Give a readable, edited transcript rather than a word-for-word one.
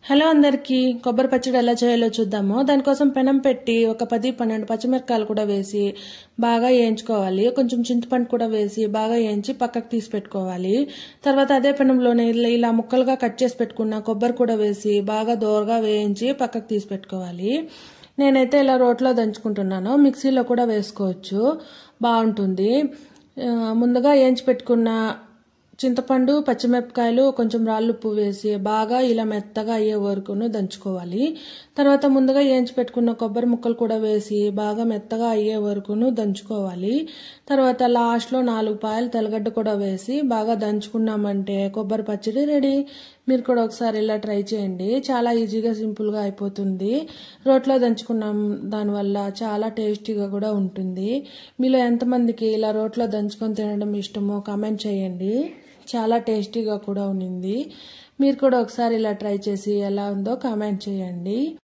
Hello అందరికీ కొబ్బరి పచ్చడి ఎలా చేయాలో చూద్దాము. దానికోసం పెనం పెట్టి ఒక 10-12 పచ్చిమిరపకాయలు కూడా వేసి బాగా వేయించుకోవాలి. కొంచెం చింతపండు కూడా వేసి బాగా వేయించి పక్కకు తీసి పెట్టుకోవాలి. తర్వాత అదే పెనంలోనే ఇలా ముక్కలుగా కట్ చేసి పెట్టుకున్న కొబ్బరి కూడా వేసి బాగా దోరగా వేయించి పక్కకు తీసి పెట్టుకోవాలి. నేనైతే ఇలా రోట్లో దంచుకుంటున్నాను. మిక్సీలో కూడా వేసుకోవచ్చు, బాగుంటుంది. ముందుగా వేయించి పెట్టుకున్న చింతపండు, పచ్చిమిరపకాయలు, కొంచెం రాళ్ళుప్పు వేసి బాగా ఇలా మెత్తగా అయ్యే వరకును దంచుకోవాలి. తర్వాత ముందుగా వేయించి పెట్టుకున్న కొబ్బరి ముక్కలు కూడా వేసి బాగా మెత్తగా అయ్యే వరకును దంచుకోవాలి. తర్వాత లాస్ట్లో 4 పాయలు తెల్లగడ్డ కూడా వేసి బాగా దంచుకున్నామంటే కొబ్బరి పచ్చడి రెడీ. మీరు కూడా ఒకసారి ఇలా ట్రై చేయండి. చాలా ఈజీగా సింపుల్గా అయిపోతుంది. రోట్లో దంచుకున్నాం, దానివల్ల చాలా టేస్టీగా కూడా ఉంటుంది. మీలో ఎంతమందికి ఇలా రోట్లో దంచుకొని తినడం ఇష్టమో కామెంట్ చేయండి. చాలా టేస్టీగా కూడా ఉన్నింది. మీరు కూడా ఒకసారి ఇలా ట్రై చేసి ఎలా ఉందో కామెంట్ చేయండి.